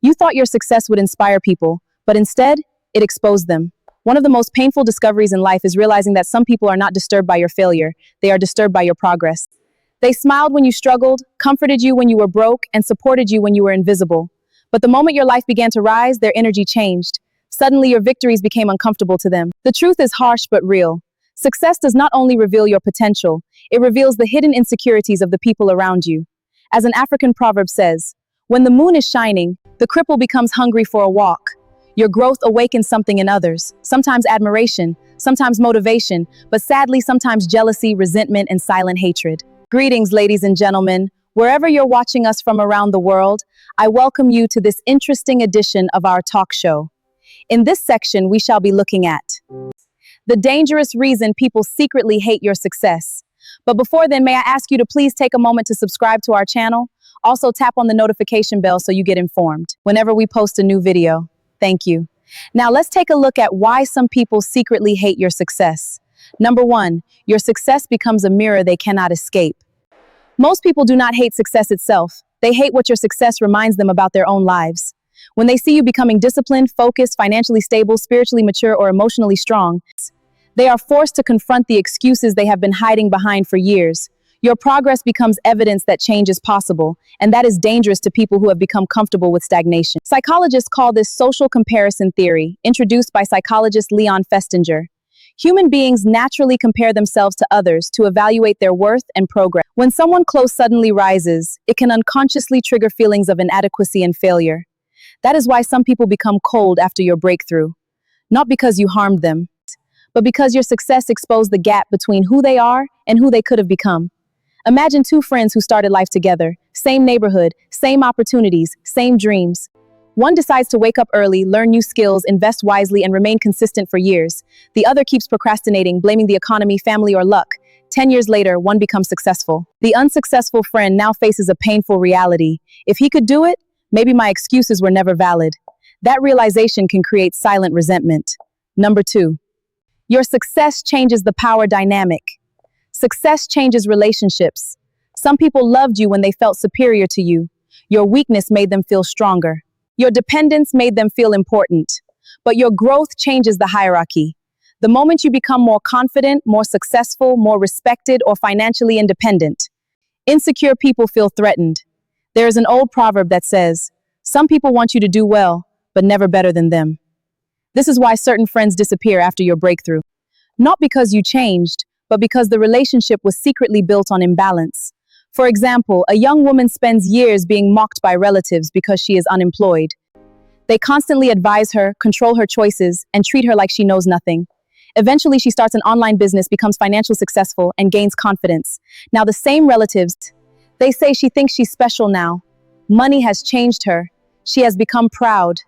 You thought your success would inspire people, but instead, it exposed them. One of the most painful discoveries in life is realizing that some people are not disturbed by your failure, they are disturbed by your progress. They smiled when you struggled, comforted you when you were broke, and supported you when you were invisible. But the moment your life began to rise, their energy changed. Suddenly, your victories became uncomfortable to them. The truth is harsh but real. Success does not only reveal your potential, it reveals the hidden insecurities of the people around you. As an African proverb says, when the moon is shining, the cripple becomes hungry for a walk. Your growth awakens something in others, sometimes admiration, sometimes motivation, but sadly, sometimes jealousy, resentment, and silent hatred. Greetings, ladies and gentlemen. Wherever you're watching us from around the world, I welcome you to this interesting edition of our talk show. In this section, we shall be looking at the dangerous reason people secretly hate your success. But before then, may I ask you to please take a moment to subscribe to our channel? Also, tap on the notification bell so you get informed whenever we post a new video. Thank you. Now, let's take a look at why some people secretly hate your success. Number one, your success becomes a mirror they cannot escape. Most people do not hate success itself. They hate what your success reminds them about their own lives. When they see you becoming disciplined, focused, financially stable, spiritually mature, or emotionally strong, they are forced to confront the excuses they have been hiding behind for years. Your progress becomes evidence that change is possible, and that is dangerous to people who have become comfortable with stagnation. Psychologists call this social comparison theory, introduced by psychologist Leon Festinger. Human beings naturally compare themselves to others to evaluate their worth and progress. When someone close suddenly rises, it can unconsciously trigger feelings of inadequacy and failure. That is why some people become cold after your breakthrough. Not because you harmed them, but because your success exposed the gap between who they are and who they could have become. Imagine two friends who started life together, same neighborhood, same opportunities, same dreams. One decides to wake up early, learn new skills, invest wisely, and remain consistent for years. The other keeps procrastinating, blaming the economy, family, or luck. 10 years later, one becomes successful. The unsuccessful friend now faces a painful reality. If he could do it, maybe my excuses were never valid. That realization can create silent resentment. Number two, your success changes the power dynamic. Success changes relationships. Some people loved you when they felt superior to you. Your weakness made them feel stronger. Your dependence made them feel important. But your growth changes the hierarchy. The moment you become more confident, more successful, more respected, or financially independent, insecure people feel threatened. There is an old proverb that says, some people want you to do well, but never better than them. This is why certain friends disappear after your breakthrough. Not because you changed, but because the relationship was secretly built on imbalance. For example, a young woman spends years being mocked by relatives because she is unemployed. They constantly advise her, control her choices, and treat her like she knows nothing. Eventually, she starts an online business, becomes financially successful, and gains confidence. Now, the same relatives, they say she thinks she's special now. Money has changed her. She has become proud.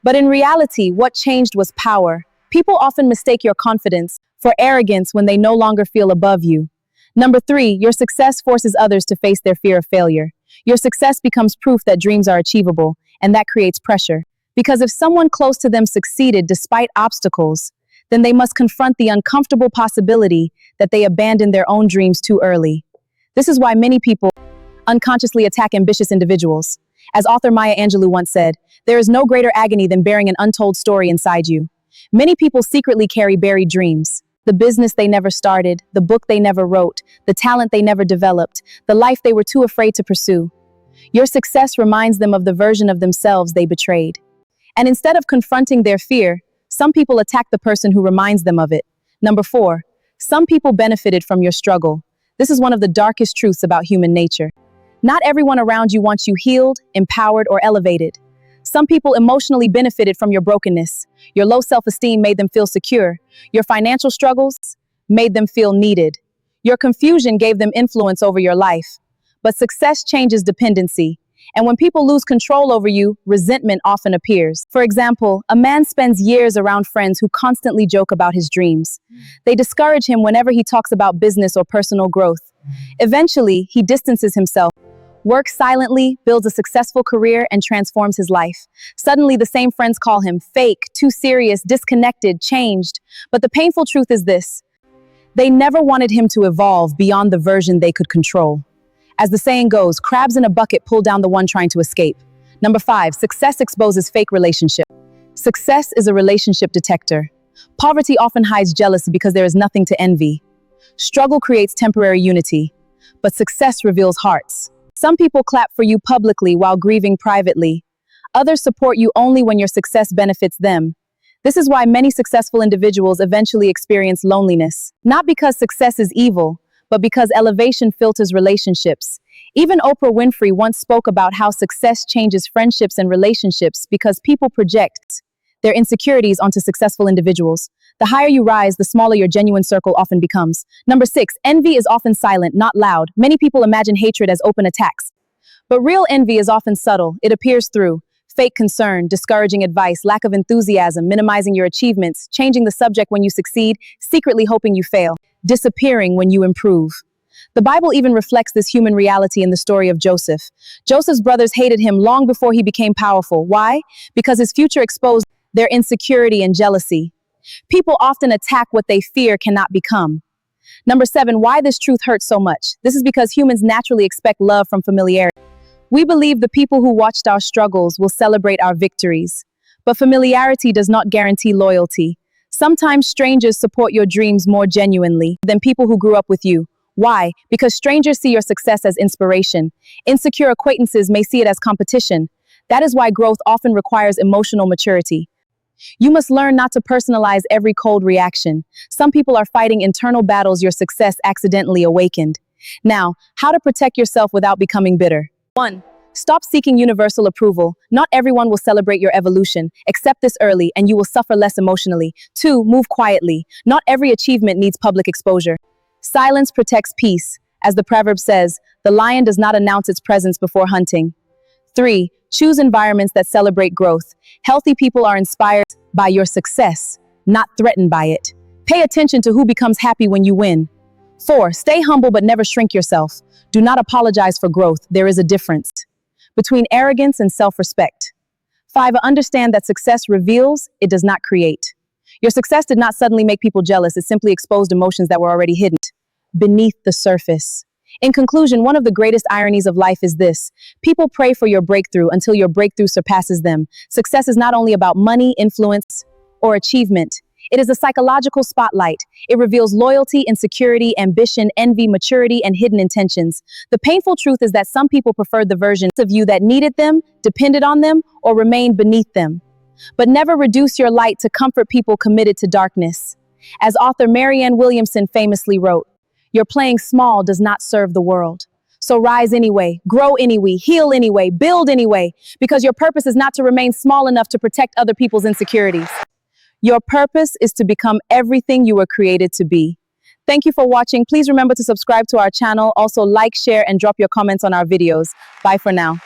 But in reality, what changed was power. People often mistake your confidence for arrogance when they no longer feel above you. Number three, your success forces others to face their fear of failure. Your success becomes proof that dreams are achievable, and that creates pressure. Because if someone close to them succeeded despite obstacles, then they must confront the uncomfortable possibility that they abandoned their own dreams too early. This is why many people unconsciously attack ambitious individuals. As author Maya Angelou once said, there is no greater agony than bearing an untold story inside you. Many people secretly carry buried dreams. The business they never started, the book they never wrote, the talent they never developed, the life they were too afraid to pursue. Your success reminds them of the version of themselves they betrayed. And instead of confronting their fear, some people attack the person who reminds them of it. Number four, some people benefited from your struggle. This is one of the darkest truths about human nature. Not everyone around you wants you healed, empowered, or elevated. Some people emotionally benefited from your brokenness. Your low self-esteem made them feel secure. Your financial struggles made them feel needed. Your confusion gave them influence over your life. But success changes dependency. And when people lose control over you, resentment often appears. For example, a man spends years around friends who constantly joke about his dreams. They discourage him whenever he talks about business or personal growth. Eventually, he distances himself, works silently, builds a successful career, and transforms his life. Suddenly, the same friends call him fake, too serious, disconnected, changed. But the painful truth is this: they never wanted him to evolve beyond the version they could control. As the saying goes, crabs in a bucket pull down the one trying to escape. Number 5, success exposes fake relationship. Success is a relationship detector. Poverty often hides jealousy because there is nothing to envy. Struggle creates temporary unity, but success reveals hearts. Some people clap for you publicly while grieving privately. Others support you only when your success benefits them. This is why many successful individuals eventually experience loneliness. Not because success is evil, but because elevation filters relationships. Even Oprah Winfrey once spoke about how success changes friendships and relationships because people project their insecurities onto successful individuals. The higher you rise, the smaller your genuine circle often becomes. Number 6, envy is often silent, not loud. Many people imagine hatred as open attacks. But real envy is often subtle. It appears through fake concern, discouraging advice, lack of enthusiasm, minimizing your achievements, changing the subject when you succeed, secretly hoping you fail, disappearing when you improve. The Bible even reflects this human reality in the story of Joseph. Joseph's brothers hated him long before he became powerful. Why? Because his future exposed their insecurity and jealousy. People often attack what they fear cannot become. Number 7, why this truth hurts so much. This is because humans naturally expect love from familiarity. We believe the people who watched our struggles will celebrate our victories. But familiarity does not guarantee loyalty. Sometimes strangers support your dreams more genuinely than people who grew up with you. Why? Because strangers see your success as inspiration. Insecure acquaintances may see it as competition. That is why growth often requires emotional maturity. You must learn not to personalize every cold reaction. Some people are fighting internal battles your success accidentally awakened. Now, how to protect yourself without becoming bitter. 1. Stop seeking universal approval. Not everyone will celebrate your evolution. Accept this early and you will suffer less emotionally. 2. Move quietly. Not every achievement needs public exposure. Silence protects peace. As the proverb says, the lion does not announce its presence before hunting. 3. Choose environments that celebrate growth. Healthy people are inspired by your success, not threatened by it. Pay attention to who becomes happy when you win. 4. Stay humble but never shrink yourself. Do not apologize for growth. There is a difference between arrogance and self-respect. 5. Understand that success reveals, it does not create. Your success did not suddenly make people jealous. It simply exposed emotions that were already hidden beneath the surface. In conclusion, one of the greatest ironies of life is this. People pray for your breakthrough until your breakthrough surpasses them. Success is not only about money, influence, or achievement. It is a psychological spotlight. It reveals loyalty, insecurity, ambition, envy, maturity, and hidden intentions. The painful truth is that some people preferred the versions of you that needed them, depended on them, or remained beneath them. But never reduce your light to comfort people committed to darkness. As author Marianne Williamson famously wrote, "Your playing small does not serve the world. So rise anyway, grow anyway, heal anyway, build anyway, because your purpose is not to remain small enough to protect other people's insecurities. Your purpose is to become everything you were created to be." Thank you for watching. Please remember to subscribe to our channel. Also like, share, and drop your comments on our videos. Bye for now.